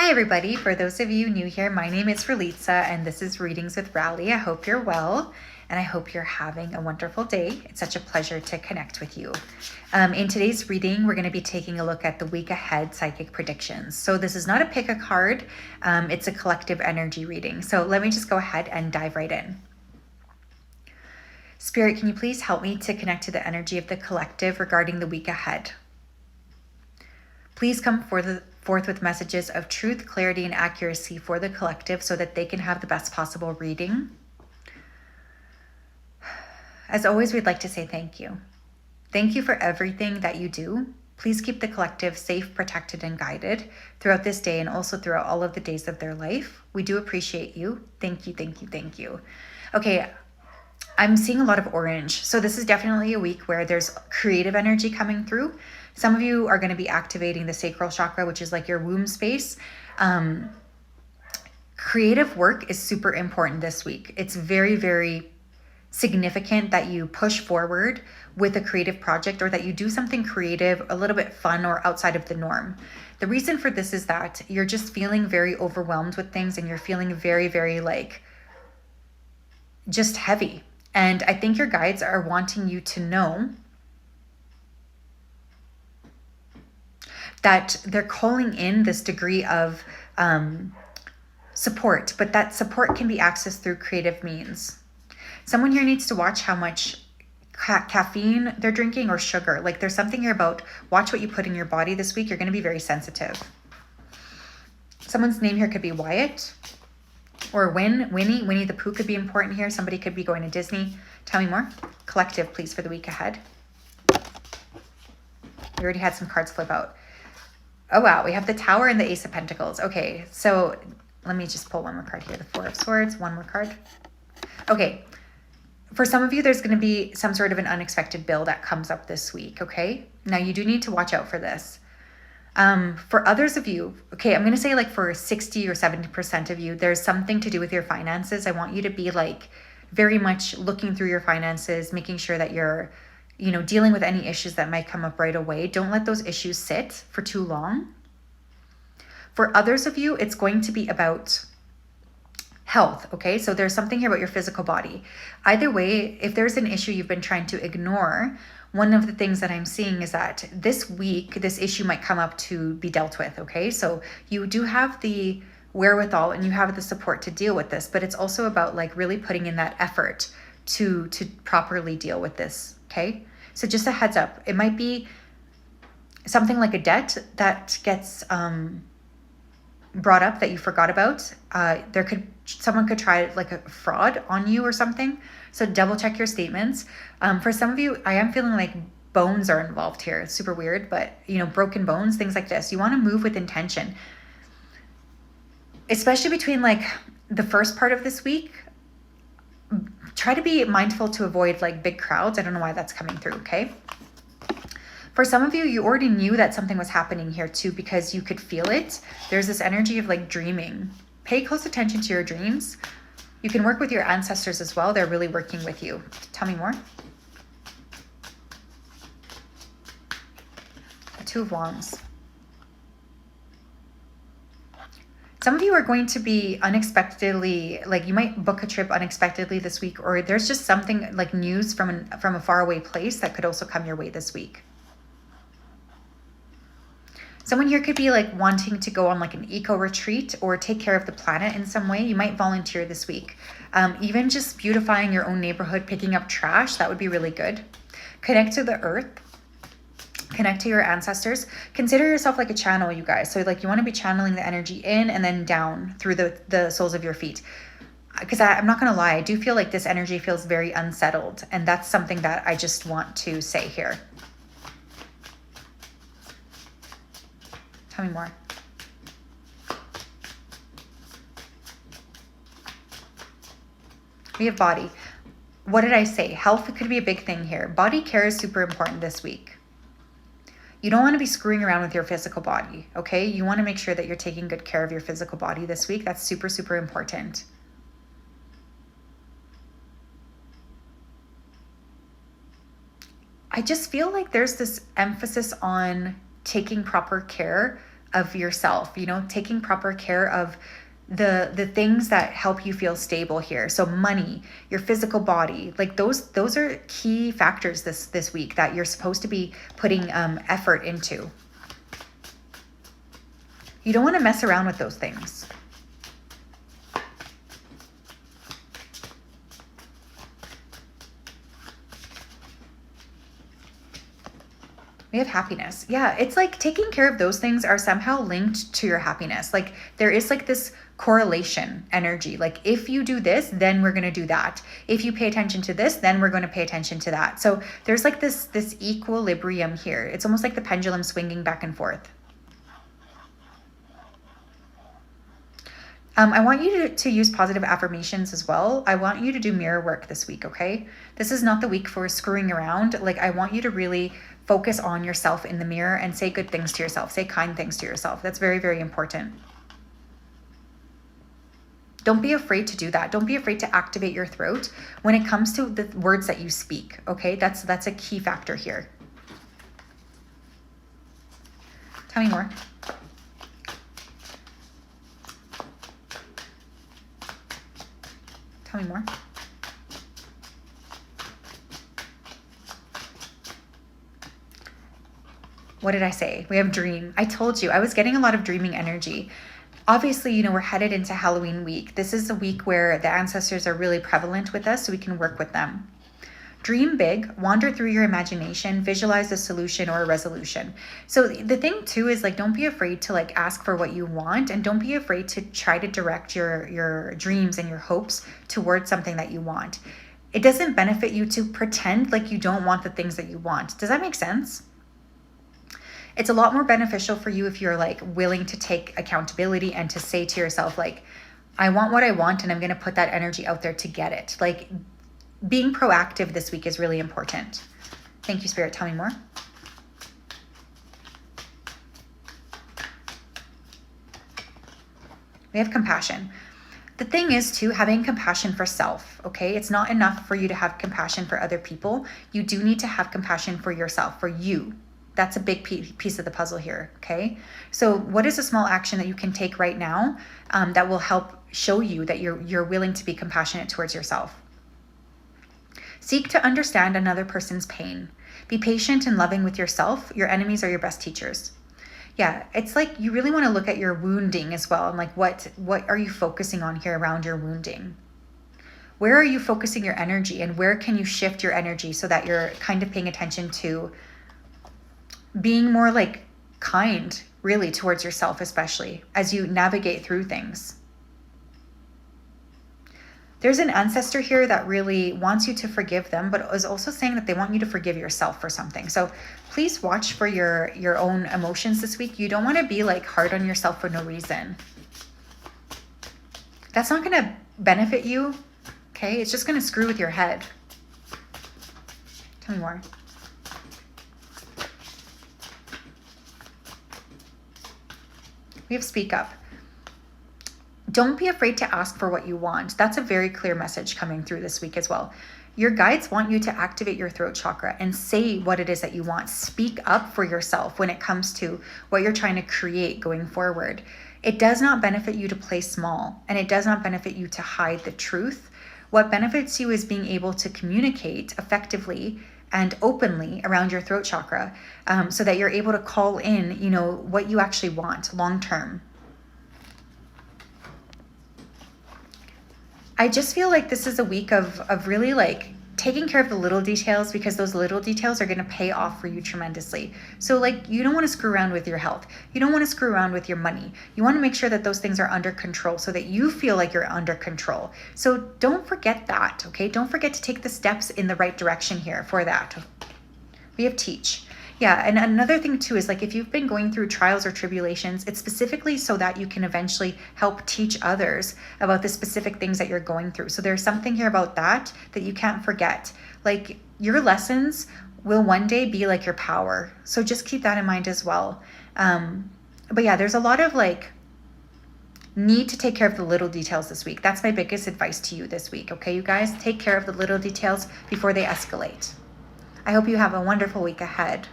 Hi everybody, for those of you new here, my name is Ralitza and this is Readings with Rali. I hope you're well and I hope you're having a wonderful day. It's such a pleasure to connect with you. In today's reading, we're going to be taking a look at the week ahead psychic predictions. So this is not a pick a card, it's a collective energy reading. So let me just go ahead and dive right in. Spirit, can you please help me to connect to the energy of the collective regarding the week ahead? Please come forth with messages of truth, clarity, and accuracy for the collective so that they can have the best possible reading. As always, we'd like to say thank you. Thank you for everything that you do. Please keep the collective safe, protected, and guided throughout this day and also throughout all of the days of their life. We do appreciate you. Thank you, thank you, thank you. Okay, I'm seeing a lot of orange. So this is definitely a week where there's creative energy coming through. Some of you are going to be activating the sacral chakra, which is like your womb space. Creative work is super important this week. It's very, very significant that you push forward with a creative project or that you do something creative, a little bit fun or outside of the norm. The reason for this is that you're just feeling very overwhelmed with things and you're feeling very, very like just heavy. And I think your guides are wanting you to know that they're calling in this degree of support, but that support can be accessed through creative means. Someone here needs to watch how much caffeine they're drinking or sugar. Like there's something here about watch what you put in your body this week. You're going to be very sensitive. Someone's name here could be Wyatt or Winnie the Pooh could be important here. Somebody could be going to Disney. Tell me more. Collective, please, for the week ahead. We already had some cards flip out. Oh, wow. We have the Tower and the Ace of Pentacles. Okay, so let me just pull one more card here. The Four of Swords, one more card. Okay, for some of you, there's going to be some sort of an unexpected bill that comes up this week, okay? Now, you do need to watch out for this. For others of you, okay, I'm going to say like for 60 or 70% of you, there's something to do with your finances. I want you to be like very much looking through your finances, making sure that you're dealing with any issues that might come up right away. Don't let those issues sit for too long. For others of you, it's going to be about health, okay? So there's something here about your physical body. Either way, if there's an issue you've been trying to ignore, one of the things that I'm seeing is that this week, this issue might come up to be dealt with, okay? So you do have the wherewithal and you have the support to deal with this, but it's also about like really putting in that effort to properly deal with this, okay? So just a heads up, it might be something like a debt that gets brought up that you forgot about. Someone could try like a fraud on you or something. So double check your statements. For some of you, I am feeling like bones are involved here. It's super weird, but broken bones, things like this. You want to move with intention, especially between like the first part of this week. Try to be mindful to avoid like big crowds. I don't know why that's coming through, okay? For some of you, you already knew that something was happening here too because you could feel it. There's this energy of like dreaming. Pay close attention to your dreams. You can work with your ancestors as well. They're really working with you. Tell me more. The Two of Wands. Some of you are going to be unexpectedly, like you might book a trip unexpectedly this week, or there's just something like news from a faraway place that could also come your way this week. Someone here could be like wanting to go on like an eco retreat or take care of the planet in some way. You might volunteer this week. Even just beautifying your own neighborhood, picking up trash, that would be really good. Connect to the earth. Connect to your ancestors. Consider yourself like a channel, you guys. So like you want to be channeling the energy in and then down through the soles of your feet. Because I'm not going to lie, I do feel like this energy feels very unsettled. And that's something that I just want to say here. Tell me more. We have body. What did I say? Health could be a big thing here. Body care is super important this week. You don't want to be screwing around with your physical body, okay? You want to make sure that you're taking good care of your physical body this week. That's super, super important. I just feel like there's this emphasis on taking proper care of yourself, you know, taking proper care of the things that help you feel stable here. So money, your physical body, like those are key factors this week that you're supposed to be putting effort into. You don't want to mess around with those things. We have happiness. Yeah, it's like taking care of those things are somehow linked to your happiness. Like there is like this correlation energy. Like if you do this, then we're going to do that. If you pay attention to this, then we're going to pay attention to that. So there's like this equilibrium here. It's almost like the pendulum swinging back and forth. I want you to use positive affirmations as well. I want you to do mirror work this week, okay? This is not the week for screwing around. Like I want you to really focus on yourself in the mirror and say good things to yourself. Say kind things to yourself. That's very, very important. Don't be afraid to do that. Don't be afraid to activate your throat when it comes to the words that you speak, okay? That's a key factor here. Tell me more. Tell me more. What did I say? We have dream. I told you, I was getting a lot of dreaming energy. Obviously, you know, we're headed into Halloween week. This is a week where the ancestors are really prevalent with us, so we can work with them. Dream big, wander through your imagination, visualize a solution or a resolution. So the thing too is like, don't be afraid to like ask for what you want, and don't be afraid to try to direct your dreams and your hopes towards something that you want. It doesn't benefit you to pretend like you don't want the things that you want. Does that make sense? It's a lot more beneficial for you if you're like willing to take accountability and to say to yourself, like, I want what I want and I'm going to put that energy out there to get it. Like being proactive this week is really important. Thank you, Spirit. Tell me more. We have compassion. The thing is too, having compassion for self, okay? It's not enough for you to have compassion for other people. You do need to have compassion for yourself, for you. That's a big piece of the puzzle here, okay? So what is a small action that you can take right now that will help show you that you're willing to be compassionate towards yourself? Seek to understand another person's pain. Be patient and loving with yourself. Your enemies are your best teachers. Yeah, it's like you really want to look at your wounding as well, and like what are you focusing on here around your wounding? Where are you focusing your energy, and where can you shift your energy so that you're kind of paying attention to being more like kind really towards yourself, especially as you navigate through things. There's an ancestor here that really wants you to forgive them, but is also saying that they want you to forgive yourself for something. So please watch for your own emotions this week. You don't want to be like hard on yourself for no reason. That's not going to benefit you, okay? It's just going to screw with your head. Tell me more. We have speak up. Don't be afraid to ask for what you want. That's a very clear message coming through this week as well. Your guides want you to activate your throat chakra and say what it is that you want. Speak up for yourself when it comes to what you're trying to create going forward. It does not benefit you to play small, and it does not benefit you to hide the truth. What benefits you is being able to communicate effectively and openly around your throat chakra, so that you're able to call in, you know, what you actually want long term. I just feel like this is a week of really like taking care of the little details, because those little details are going to pay off for you tremendously. So like, you don't want to screw around with your health. You don't want to screw around with your money. You want to make sure that those things are under control so that you feel like you're under control. So don't forget that, okay? Don't forget to take the steps in the right direction here for that. We have teach. Yeah, and another thing too is like, if you've been going through trials or tribulations, it's specifically so that you can eventually help teach others about the specific things that you're going through. So there's something here about that you can't forget. Like, your lessons will one day be like your power. So just keep that in mind as well. But yeah, there's a lot of like need to take care of the little details this week. That's my biggest advice to you this week. Okay, you guys, take care of the little details before they escalate. I hope you have a wonderful week ahead.